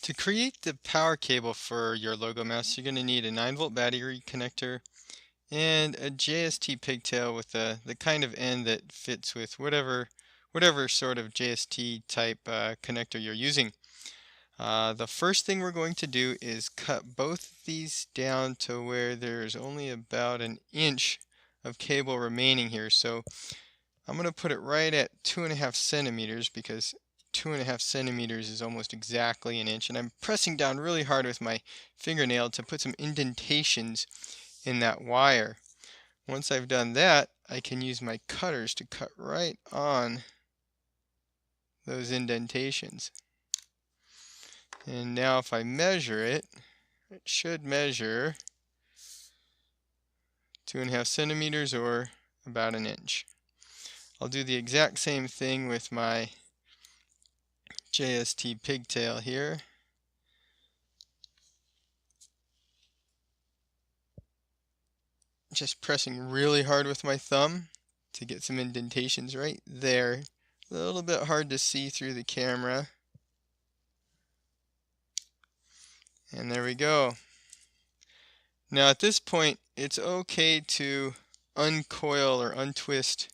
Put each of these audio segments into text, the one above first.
To create the power cable for your LogoMouse, you're going to need a 9-volt battery connector and a JST pigtail with the kind of end that fits with whatever sort of JST type connector you're using. The first thing we're going to do is cut both these down to where there's only about an inch of cable remaining here. So I'm going to put it right at 2.5 centimeters because 2.5 centimeters is almost exactly an inch, and I'm pressing down really hard with my fingernail to put some indentations in that wire. Once I've done that, I can use my cutters to cut right on those indentations. And now if I measure it, it should measure 2.5 centimeters or about an inch. I'll do the exact same thing with my JST pigtail here. Just pressing really hard with my thumb to get some indentations right there. A little bit hard to see through the camera. And there we go. Now at this point, it's okay to uncoil or untwist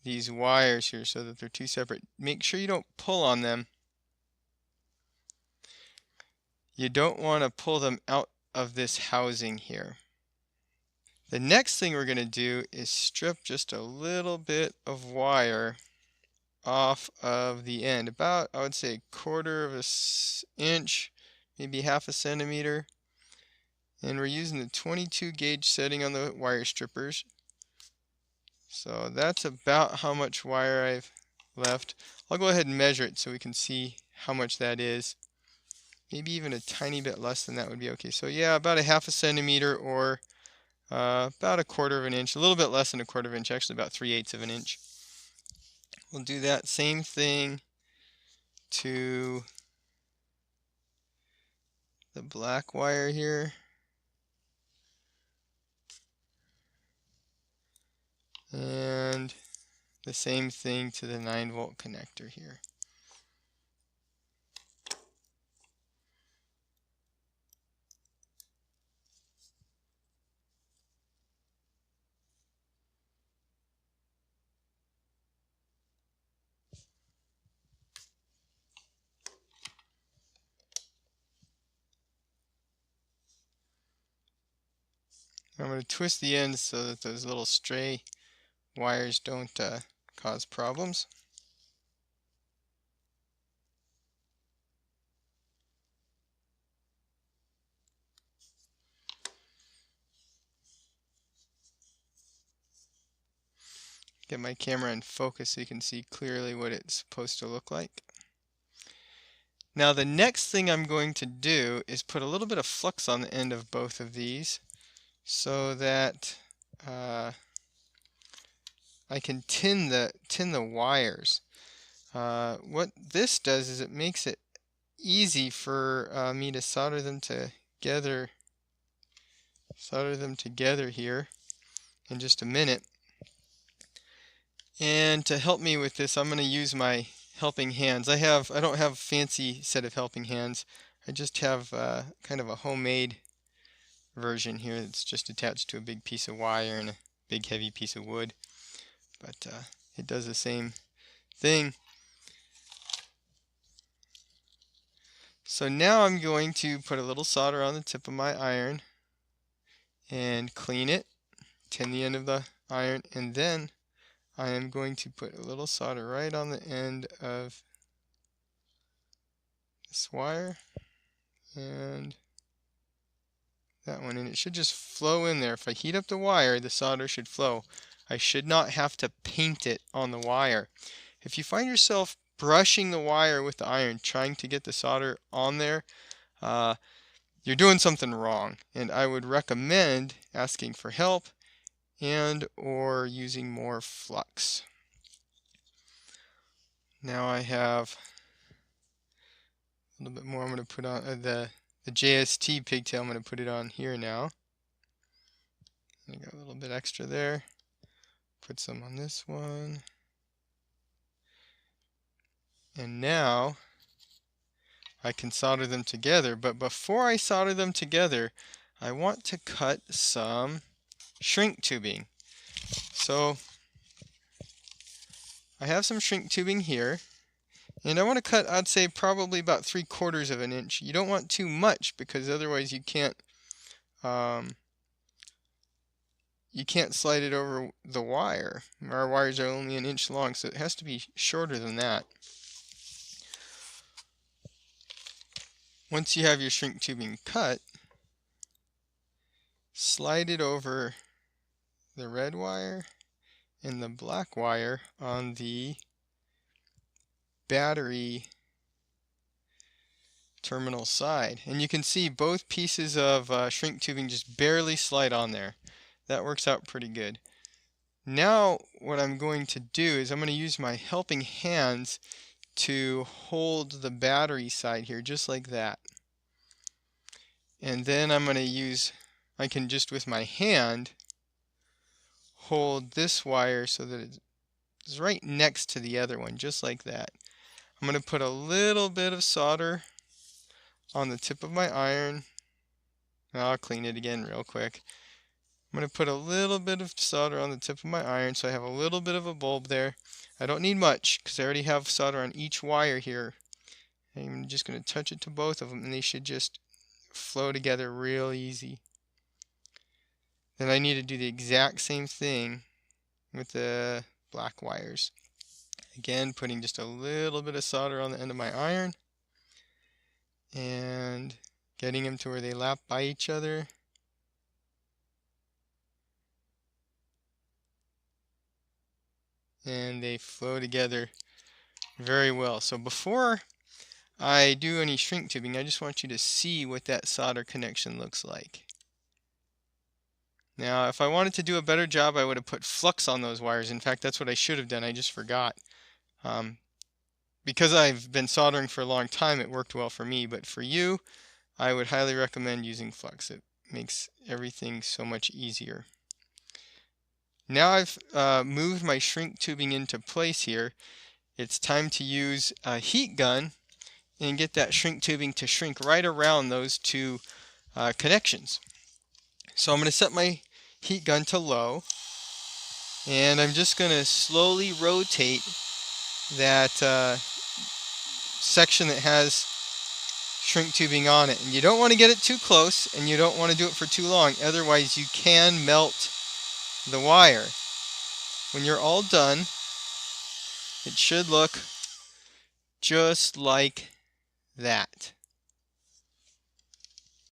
these wires here so that they're two separate. Make sure you don't pull on them. You don't want to pull them out of this housing here. The next thing we're going to do is strip just a little bit of wire off of the end, about, I would say, 1/4 of an inch, maybe 1/2 centimeter. And we're using the 22 gauge setting on the wire strippers. So that's about how much wire I've left. I'll go ahead and measure it so we can see how much that is. Maybe even a tiny bit less than that would be okay. So yeah, about a 1/2 centimeter or about 1/4 of an inch, a little bit less than 1/4 of an inch, actually about 3/8 of an inch. We'll do that same thing to the black wire here. And the same thing to the 9-volt connector here. I'm going to twist the ends so that those little stray wires don't cause problems. Get my camera in focus so you can see clearly what it's supposed to look like. Now the next thing I'm going to do is put a little bit of flux on the end of both of these so that I can tin the wires. What this does is it makes it easy for me to solder them together here in just a minute. And to help me with this, I'm going to use my helping hands. I don't have a fancy set of helping hands. I just have kind of a homemade version here that's just attached to a big piece of wire and a big heavy piece of wood. But it does the same thing. So now I'm going to put a little solder on the tip of my iron and clean it, tin the end of the iron, and then I am going to put a little solder right on the end of this wire and that one, and it should just flow in there. If I heat up the wire, the solder should flow. I should not have to paint it on the wire. If you find yourself brushing the wire with the iron trying to get the solder on there, you're doing something wrong, and I would recommend asking for help and or using more flux. Now I have a little bit more. I'm going to put on the JST pigtail. I'm going to put it on here now. I got a little bit extra there. Put some on this one. And now I can solder them together. But before I solder them together, I want to cut some shrink tubing. So I have some shrink tubing here, and I want to cut, I'd say, probably about 3/4 of an inch. You don't want too much because otherwise um, you can't slide it over the wire. Our wires are only an inch long, so it has to be shorter than that. Once you have your shrink tubing cut, slide it over the red wire and the black wire on the battery terminal side. And you can see both pieces of shrink tubing just barely slide on there. That works out pretty good. Now what I'm going to do is I'm going to use my helping hands to hold the battery side here just like that. And then I'm going to use, I can just with my hand hold this wire so that it's right next to the other one, just like that. I'm going to put a little bit of solder on the tip of my iron. I'll clean it again real quick. I'm going to put a little bit of solder on the tip of my iron so I have a little bit of a bulb there. I don't need much because I already have solder on each wire here. I'm just going to touch it to both of them and they should just flow together real easy. Then I need to do the exact same thing with the black wires. Again, putting just a little bit of solder on the end of my iron and getting them to where they lap by each other. And they flow together very well. So before I do any shrink tubing, I just want you to see what that solder connection looks like. Now, if I wanted to do a better job, I would have put flux on those wires. In fact, that's what I should have done. I just forgot. Because I've been soldering for a long time, it worked well for me. But for you, I would highly recommend using flux. It makes everything so much easier. Now I've moved my shrink tubing into place here. It's time to use a heat gun and get that shrink tubing to shrink right around those two connections. So I'm going to set my heat gun to low, and I'm just going to slowly rotate that section that has shrink tubing on it. And you don't want to get it too close, and you don't want to do it for too long, otherwise you can melt the wire. When you're all done, it should look just like that.